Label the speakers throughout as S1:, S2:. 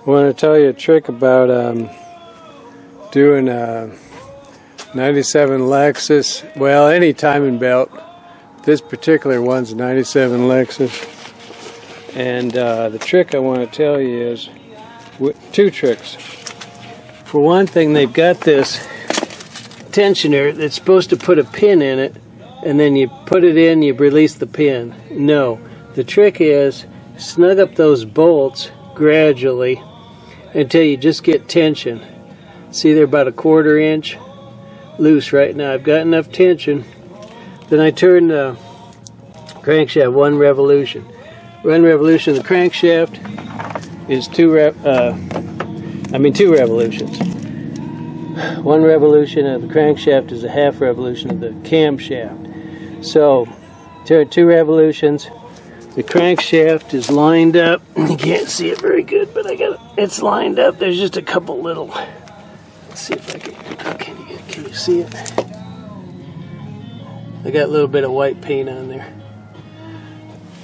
S1: I want to tell you a trick about doing a 97 Lexus, well, any timing belt. This particular one's a 97 Lexus. And the trick I want to tell you is two tricks. For one thing, they've got this tensioner that's supposed to put a pin in it, and then you put it in, you release the pin. No, the trick is snug up those bolts gradually until you just get tension. See, they're about 1/4 inch loose right now. I've got enough tension. Then I turn the crankshaft 1 revolution. 1 revolution of the crankshaft is 2 revolutions. 1 revolution of the crankshaft is a 1/2 revolution of the camshaft. So, turn 2 revolutions. The crankshaft is lined up. You can't see it very good, but it's lined up. There's just a couple little. Let's see if I can. Can you see it? I got a little bit of white paint on there.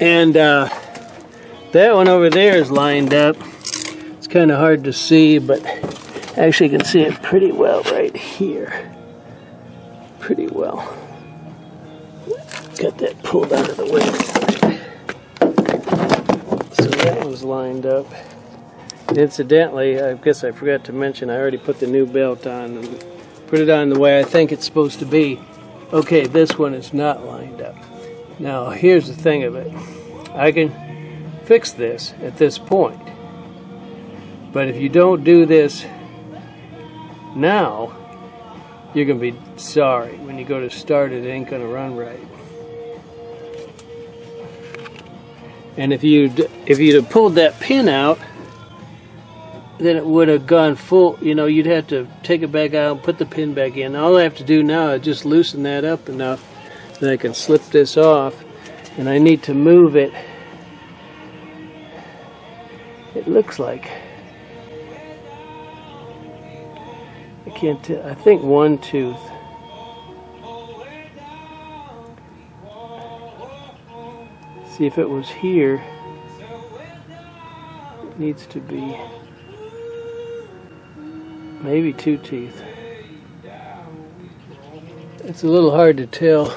S1: And that one over there is lined up. It's kind of hard to see, but actually you can see it pretty well right here. Pretty well. Got that pulled out of the way. So that one's lined up. Incidentally, I guess I forgot to mention, I already put the new belt on and put it on the way I think it's supposed to be. Okay, this one is not lined up. Now, here's the thing of it. I can fix this at this point. But if you don't do this now, you're going to be sorry. When you go to start it, it ain't going to run right. And if you'd have pulled that pin out, then it would have gone full. You know, you'd have to take it back out and put the pin back in. All I have to do now is just loosen that up enough that I can slip this off. And I need to move it. It looks like, I can't tell, I think 1 tooth. See, if it was here, it needs to be maybe 2 teeth. It's a little hard to tell.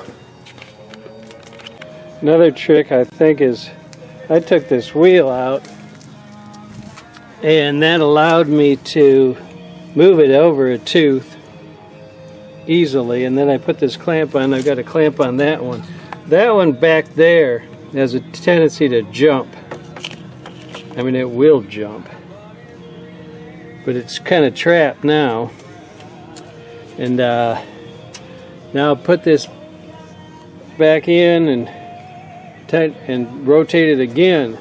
S1: Another trick I think is I took this wheel out and that allowed me to move it over a tooth easily, and then I put this clamp on. I've got a clamp on that one. That one back there has a tendency to jump. I mean, it will jump. But it's kind of trapped now. And now I'll put this back in and rotate it again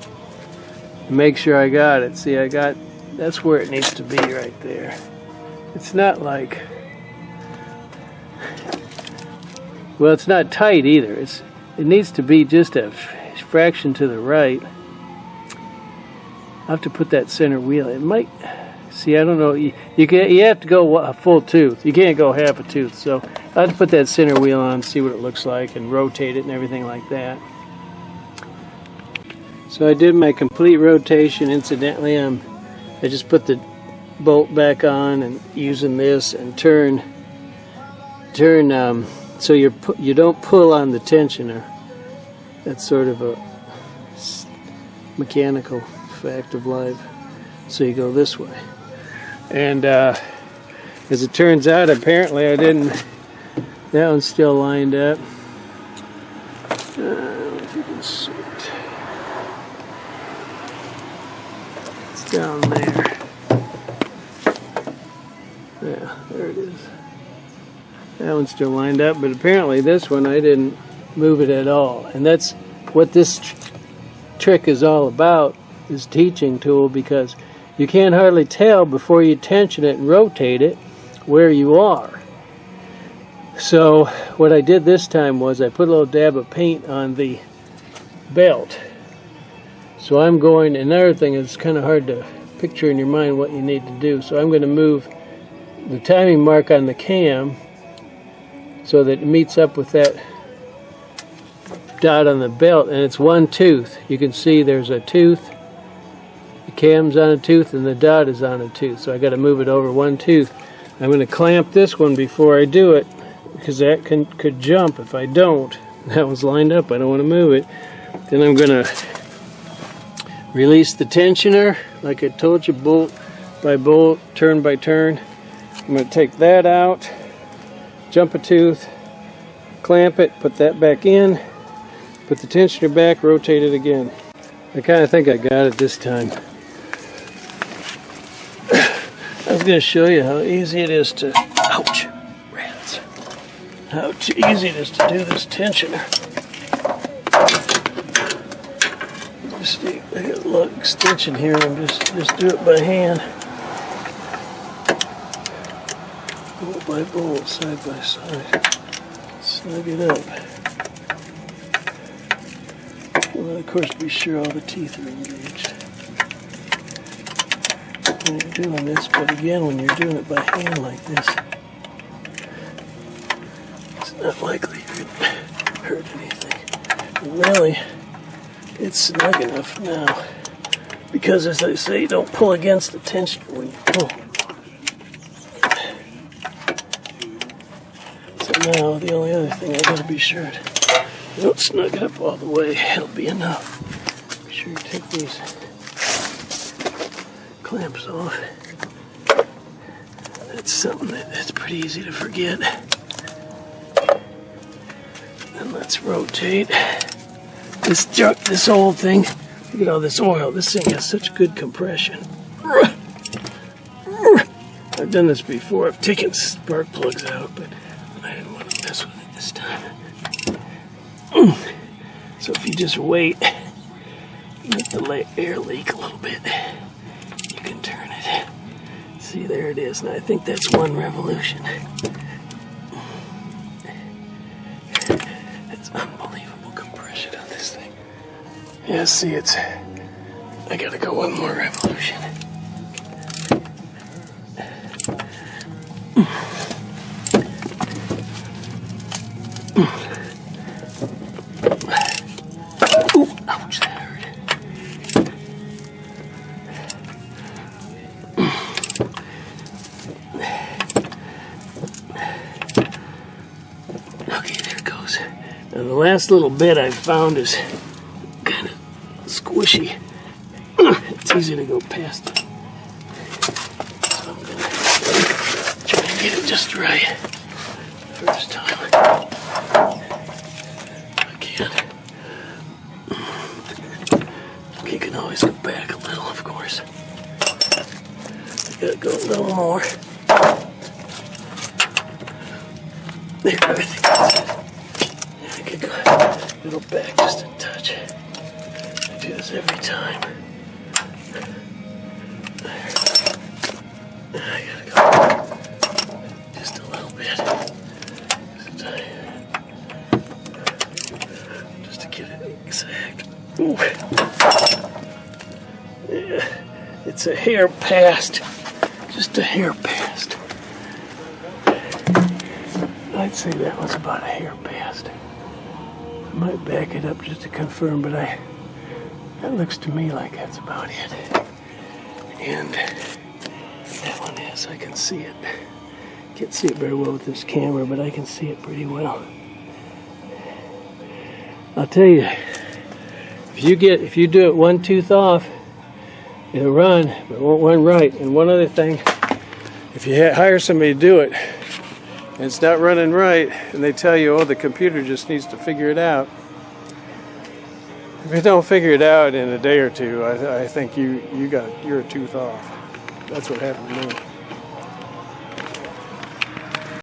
S1: and make sure I got it. See, that's where it needs to be right there. It's not like, well, it's not tight either. It needs to be just a fraction to the right. I'll have to put that center wheel. It might, see, I don't know. You have to go a full tooth. You can't go half a tooth. So I'll have to put that center wheel on, see what it looks like, and rotate it and everything like that. So I did my complete rotation. Incidentally, I just put the bolt back on and using this and turn so you don't pull on the tensioner. That's sort of a mechanical fact of life. So you go this way. And as it turns out, apparently I didn't. That one's still lined up. I don't know if you can see it. It's down there. Yeah, there it is. That one's still lined up, but apparently this one I didn't move it at all. And that's what this trick is all about, this teaching tool, because you can't hardly tell before you tension it and rotate it where you are. So what I did this time was I put a little dab of paint on the belt. So I'm going, another thing is kind of hard to picture in your mind what you need to do. So I'm going to move the timing mark on the cam so that it meets up with that dot on the belt, and it's 1 tooth. You can see there's a tooth. You cam's on a tooth and the dot is on a tooth, so I got to move it over one tooth. I'm going to clamp this one before I do it, because that could jump if I don't. That one's lined up, I don't want to move it. Then I'm going to release the tensioner, like I told you, bolt by bolt, turn by turn. I'm going to take that out, jump a tooth, clamp it, put that back in, put the tensioner back, rotate it again. I kind of think I got it this time. I was going to show you how easy it is to, ouch, rats, how easy it is to do this tensioner. Just I got a little extension here, and just do it by hand. Bolt by bolt, side by side. Snug it up. Well, of course, be sure all the teeth are engaged when you're doing this, but again, when you're doing it by hand like this, it's not likely you're going to hurt anything. And really, it's snug enough now, because as I say, don't pull against the tensioner when you pull. So now, the only other thing I got to be sure to don't snug it up all the way, it'll be enough. Be sure you take these clamps off. That's something that's pretty easy to forget. And let's rotate this junk, this old thing. Look at all this oil. This thing has such good compression. I've done this before. I've taken spark plugs out, but I didn't want to mess with it this time. So if you just wait, let the air leak a little bit, you can turn it. See, there it is. And I think that's one revolution. It's unbelievable compression on this thing. Yeah, see, I gotta go one more revolution. Ooh, ouch, that hurt. Okay, there it goes. Now the last little bit I've found is kind of squishy. It's easy to go past it. So I'm gonna try and get it just right first time. I can't. You can always go back a little, of course. You gotta go a little more. There, I think that's it. Yeah, I could go a little back just a touch. I do this every time. I gotta go just a little bit. Just to get it exact. Ooh. Yeah, it's a hair past. Just a hair past. I'd say that was about a hair past. I might back it up just to confirm, but that looks to me like that's about it. And that one is, I can see it. Can't see it very well with this camera, but I can see it pretty well. I'll tell you, if you do it one tooth off, it'll run, but it won't run right. And one other thing, if you hire somebody to do it, and it's not running right, and they tell you, oh, the computer just needs to figure it out. If you don't figure it out in a day or two, I think you're a tooth off. That's what happened to me.